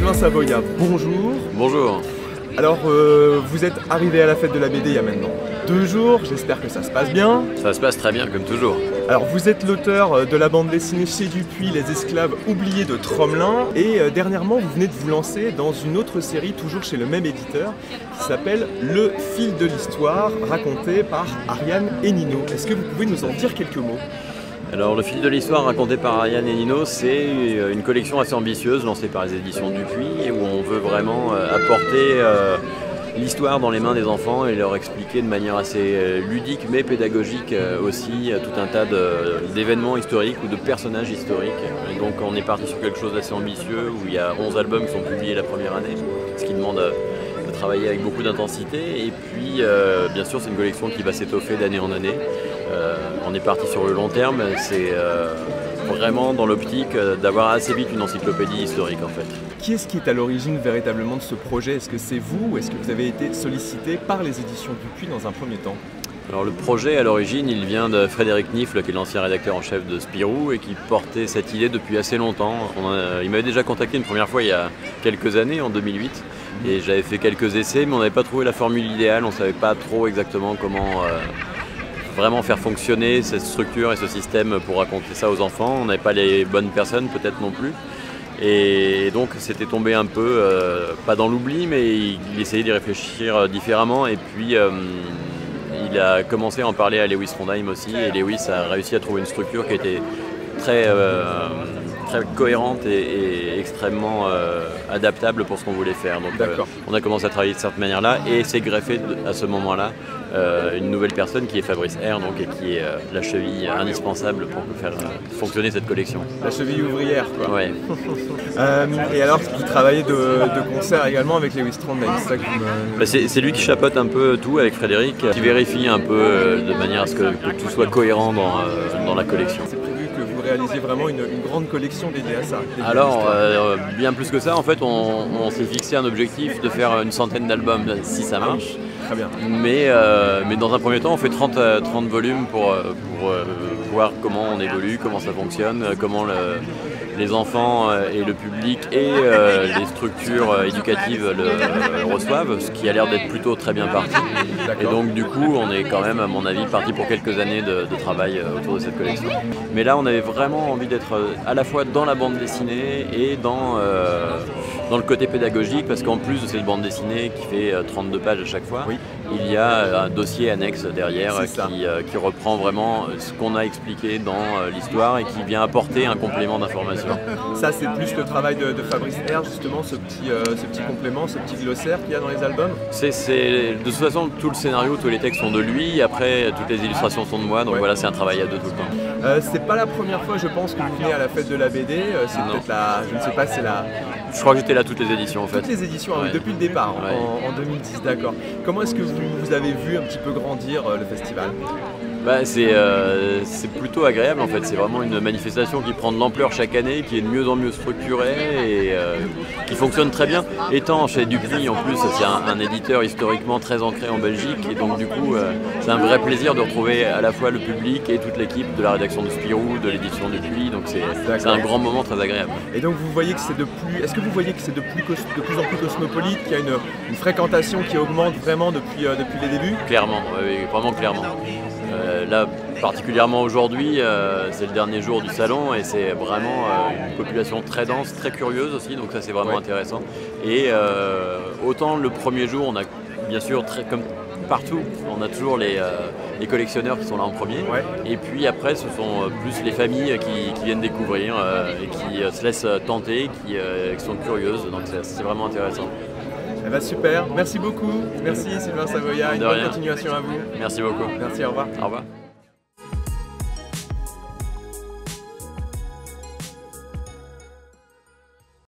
Sylvain Savoya, bonjour. Bonjour. Alors, vous êtes arrivé à la fête de la BD il y a maintenant 2 jours, j'espère que ça se passe bien. Ça se passe très bien, comme toujours. Alors, vous êtes l'auteur de la bande dessinée Chez Dupuis, Les esclaves oubliés de Tromelin. Et dernièrement, vous venez de vous lancer dans une autre série, toujours chez le même éditeur, qui s'appelle Le fil de l'histoire, raconté par Ariane et Nino. Est-ce que vous pouvez nous en dire quelques mots ? Alors, Le fil de l'histoire raconté par Ariane et Nino, c'est une collection assez ambitieuse lancée par les éditions Dupuis, où on veut vraiment apporter l'histoire dans les mains des enfants et leur expliquer de manière assez ludique mais pédagogique aussi tout un tas d'événements historiques ou de personnages historiques. Et donc on est parti sur quelque chose d'assez ambitieux où il y a 11 albums qui sont publiés la première année, ce qui demande de travailler avec beaucoup d'intensité. Et puis bien sûr c'est une collection qui va s'étoffer d'année en année. On est parti sur le long terme, c'est vraiment dans l'optique d'avoir assez vite une encyclopédie historique en fait. Qui est-ce qui est à l'origine véritablement de ce projet? Est-ce que c'est vous ou est-ce que vous avez été sollicité par les éditions Dupuis dans un premier temps? Alors le projet à l'origine il vient de Frédéric Nifle qui est l'ancien rédacteur en chef de Spirou et qui portait cette idée depuis assez longtemps. Il m'avait déjà contacté une première fois il y a quelques années, en 2008, et j'avais fait quelques essais mais on n'avait pas trouvé la formule idéale, on ne savait pas trop exactement comment vraiment faire fonctionner cette structure et ce système pour raconter ça aux enfants. On n'avait pas les bonnes personnes peut-être non plus. Et donc c'était tombé un peu, pas dans l'oubli, mais il essayait d'y réfléchir différemment. Et puis il a commencé à en parler à Lewis Trondheim aussi. Et Lewis a réussi à trouver une structure qui était très cohérente et extrêmement adaptable pour ce qu'on voulait faire. Donc on a commencé à travailler de cette manière-là et s'est greffé à ce moment-là une nouvelle personne qui est Fabrice R, donc, et qui est la cheville indispensable pour faire fonctionner cette collection. La cheville ouvrière quoi. Ouais. Et alors vous travaillez de concert également avec Lewis Trondheim, c'est ça que vous me... C'est lui qui chapeaute un peu tout avec Frédéric, qui vérifie un peu de manière à ce que tout soit cohérent dans la collection. Réaliser vraiment une grande collection dédiée à ça. Alors, bien plus que ça, en fait, on s'est fixé un objectif de faire une centaine d'albums si ça marche. Très bien. Mais dans un premier temps, on fait 30 volumes pour voir comment on évolue, comment ça fonctionne, comment les enfants et le public et les structures éducatives le reçoivent, ce qui a l'air d'être plutôt très bien parti. Et donc du coup, on est quand même, à mon avis, parti pour quelques années de travail autour de cette collection. Mais là, on avait vraiment envie d'être à la fois dans la bande dessinée et dans le côté pédagogique, parce qu'en plus de cette bande dessinée qui fait 32 pages à chaque fois, il y a un dossier annexe derrière qui reprend vraiment ce qu'on a expliqué dans l'histoire et qui vient apporter un complément d'information. Ça c'est plus le travail de Fabrice R, justement, ce petit complément, ce petit glossaire qu'il y a dans les albums. De toute façon, tout le scénario, tous les textes sont de lui, après toutes les illustrations sont de moi, donc voilà, c'est un travail à deux tout le temps. C'est pas la première fois, je pense, que vous venez à la fête de la BD, c'est peut-être la... je ne sais pas, c'est la... Je crois que j'étais là toutes les éditions en fait. Toutes les éditions, oui, depuis le départ, en 2010, d'accord. Comment est-ce que vous avez vu un petit peu grandir le festival? C'est plutôt agréable en fait, c'est vraiment une manifestation qui prend de l'ampleur chaque année, qui est de mieux en mieux structurée et qui fonctionne très bien. Étant chez Dupuis en plus, c'est un éditeur historiquement très ancré en Belgique et donc du coup c'est un vrai plaisir de retrouver à la fois le public et toute l'équipe de la rédaction de Spirou, de l'édition Dupuis, donc c'est un grand moment très agréable. Et donc vous voyez que c'est est-ce que vous voyez que c'est de plus en plus cosmopolite, qu'il y a une fréquentation qui augmente vraiment depuis les débuts? Clairement, oui, vraiment clairement. Là, particulièrement aujourd'hui, c'est le dernier jour du salon et c'est vraiment une population très dense, très curieuse aussi, donc ça c'est vraiment intéressant. Et autant le premier jour, on a bien sûr, comme partout, on a toujours les collectionneurs qui sont là en premier, et puis après ce sont plus les familles qui viennent découvrir et qui se laissent tenter, qui sont curieuses, donc c'est vraiment intéressant. Eh ben super, merci beaucoup, merci Sylvain Savoya, une bonne continuation à vous. Merci beaucoup. Merci, au revoir. Au revoir.